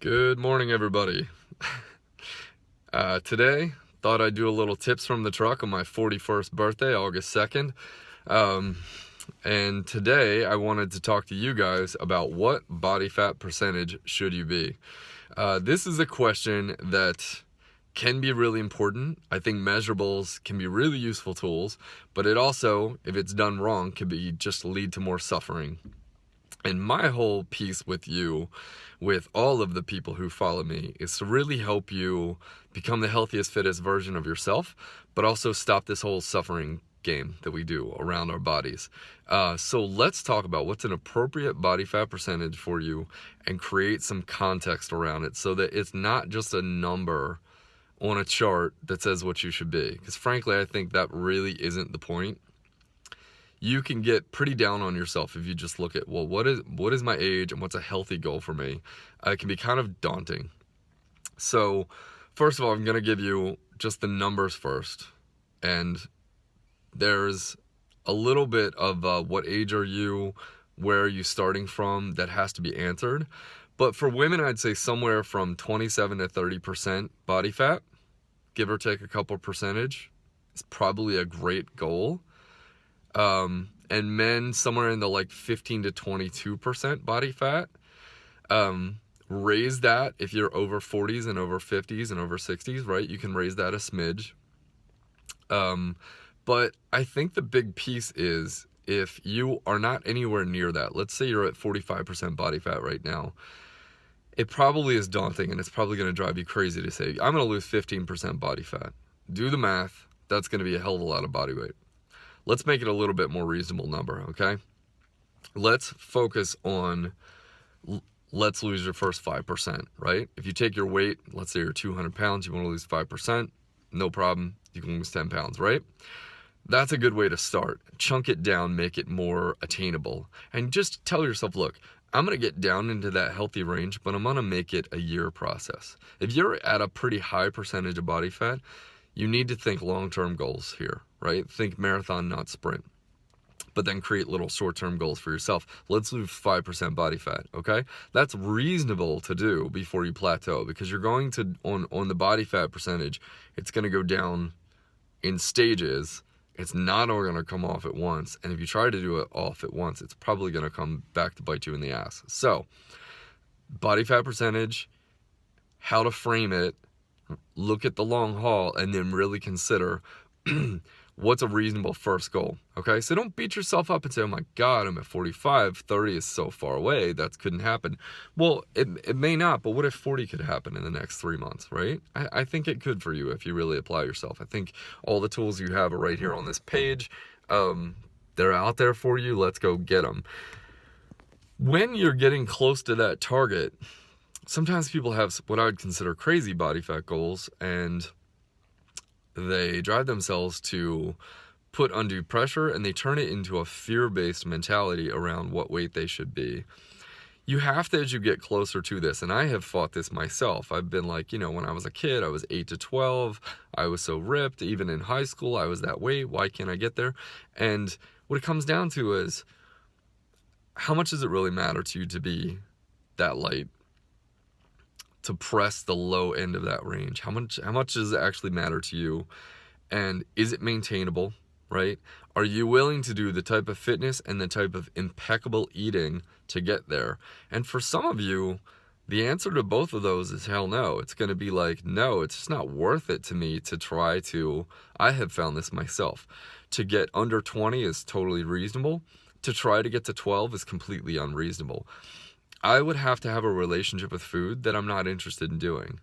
Good morning, everybody. Today, thought I'd do a little tips from the truck on my 41st birthday, August 2nd. Um, and today, I wanted to talk to you guys about what body fat percentage should you be. This is a question that can be really important. I think measurables can be really useful tools, but it also, if it's done wrong, can be just lead to more suffering. And my whole piece with you, with all of the people who follow me, is to really help you become the healthiest, fittest version of yourself, but also stop this whole suffering game that we do around our bodies. So let's talk about what's an appropriate body fat percentage for you and create some context around it so that it's not just a number on a chart that says what you should be. Because frankly, I think that really isn't the point. You can get pretty down on yourself if you just look at, well, what is my age and what's a healthy goal for me? It can be kind of daunting. So first of all, I'm going to give you just the numbers first. And there's a little bit of what age are you, where are you starting from, that has to be answered. But for women, I'd say somewhere from 27 to 30% body fat, give or take a couple percentage, is probably a great goal. And men somewhere in the like 15 to 22% body fat. Raise that if you're over 40s and over 50s and over 60s, right? You can raise that a smidge. But I think the big piece is if you are not anywhere near that, let's say you're at 45% body fat right now, it probably is daunting and it's probably going to drive you crazy to say, I'm going to lose 15% body fat. Do the math. That's going to be a hell of a lot of body weight. Let's make it a little bit more reasonable number, okay? Let's focus on, let's lose your first 5%, right? If you take your weight, let's say you're 200 pounds, you want to lose 5%, no problem, you can lose 10 pounds, right? That's a good way to start. Chunk it down, make it more attainable. And just tell yourself, look, I'm going to get down into that healthy range, but I'm going to make it a year process. If you're at a pretty high percentage of body fat, you need to think long-term goals here, right? Think marathon, not sprint. But then create little short-term goals for yourself. Let's lose 5% body fat, okay? That's reasonable to do before you plateau because you're going to, on the body fat percentage, it's going to go down in stages. It's not all going to come off at once. And if you try to do it off at once, it's probably going to come back to bite you in the ass. So, body fat percentage, how to frame it, look at the long haul, and then really consider what's a reasonable first goal, okay? So don't beat yourself up and say, oh my God, I'm at 45, 30 is so far away, that couldn't happen. Well, it may not, but what if 40 could happen in the next 3 months, right? I think it could for you if you really apply yourself. I think all the tools you have are right here on this page. They're out there for you. Let's go get them. When you're getting close to that target, sometimes people have what I would consider crazy body fat goals, and they drive themselves to put undue pressure and they turn it into a fear-based mentality around what weight they should be. You have to, as you get closer to this, and I have fought this myself. I've been like, when I was a kid, I was 8 to 12. I was so ripped. Even in high school, I was that weight. Why can't I get there? And what it comes down to is, how much does it really matter to you to be that light? To press the low end of that range? How much does it actually matter to you? And is it maintainable, right? Are you willing to do the type of fitness and the type of impeccable eating to get there? And for some of you, the answer to both of those is hell no. It's going to be like, no, it's just not worth it to me to try to, I have found this myself, to get under 20 is totally reasonable. To try to get to 12 is completely unreasonable. I would have to have a relationship with food that I'm not interested in doing.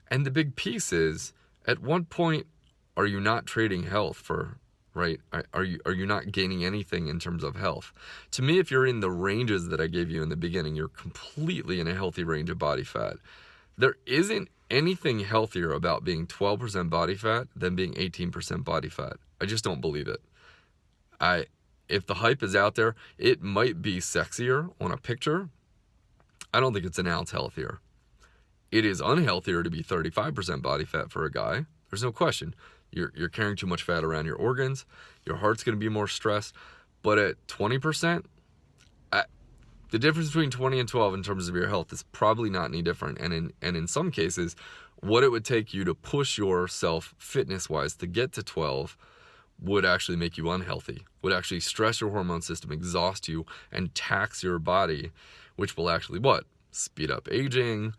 And the big piece is, at what point are you not trading health for, right? Are you not gaining anything in terms of health? To me, if you're in the ranges that I gave you in the beginning, you're completely in a healthy range of body fat. There isn't anything healthier about being 12% body fat than being 18% body fat. I just don't believe it. If the hype is out there, it might be sexier on a picture. I don't think it's an ounce healthier. It is unhealthier to be 35% body fat for a guy. There's no question. You're carrying too much fat around your organs. Your heart's going to be more stressed. But at 20%, The difference between 20 and 12 in terms of your health is probably not any different. And in some cases, what it would take you to push yourself fitness-wise to get to 12 would actually make you unhealthy, would actually stress your hormone system, exhaust you, and tax your body, which will actually what? Speed up aging,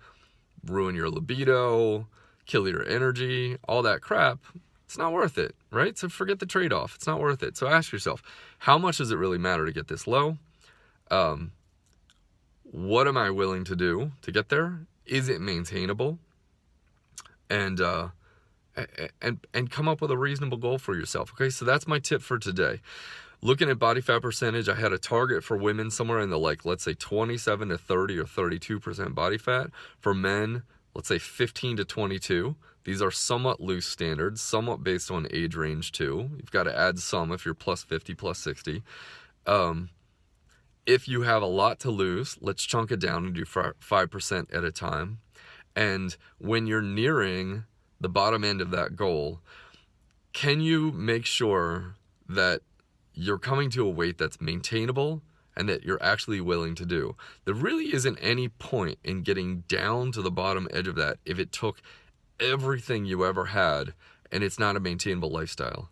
ruin your libido, kill your energy, all that crap. It's not worth it, right? So forget the trade-off. It's not worth it. So ask yourself, how much does it really matter to get this low? What am I willing to do to get there? Is it maintainable? And come up with a reasonable goal for yourself. Okay, so that's my tip for today. Looking at body fat percentage, I had a target for women somewhere in the, like, let's say 27 to 30 or 32% body fat. For men, let's say 15 to 22. These are somewhat loose standards, somewhat based on age range too. You've got to add some if you're plus 50, plus 60. If you have a lot to lose, let's chunk it down and do 5% at a time. And when you're nearing the bottom end of that goal, can you make sure that you're coming to a weight that's maintainable and that you're actually willing to do? There really isn't any point in getting down to the bottom edge of that if it took everything you ever had and it's not a maintainable lifestyle.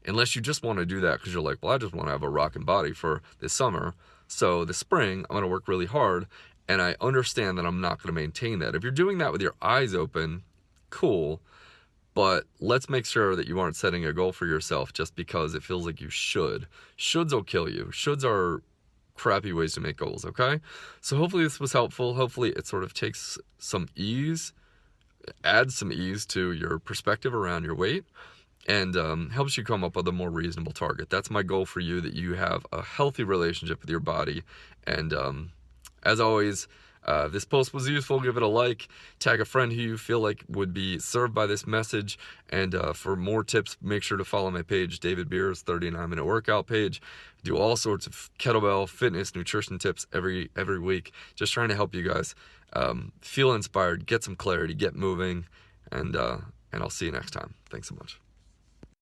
Unless you just want to do that because you're like, well, I just want to have a rocking body for this summer. So this spring, I'm going to work really hard, and I understand that I'm not going to maintain that. If you're doing that with your eyes open, cool, but let's make sure that you aren't setting a goal for yourself just because it feels like you should. Shoulds will kill you. Shoulds are crappy ways to make goals, okay? So hopefully this was helpful. Hopefully it sort of takes some ease, adds some ease to your perspective around your weight, and helps you come up with a more reasonable target. That's my goal for you, that you have a healthy relationship with your body. And as always, if this post was useful, give it a like, tag a friend who you feel like would be served by this message. And for more tips, make sure to follow my page, David Beers 39-minute workout page. I do all sorts of kettlebell, fitness, nutrition tips every week, just trying to help you guys feel inspired, get some clarity, get moving, and I'll see you next time. Thanks so much.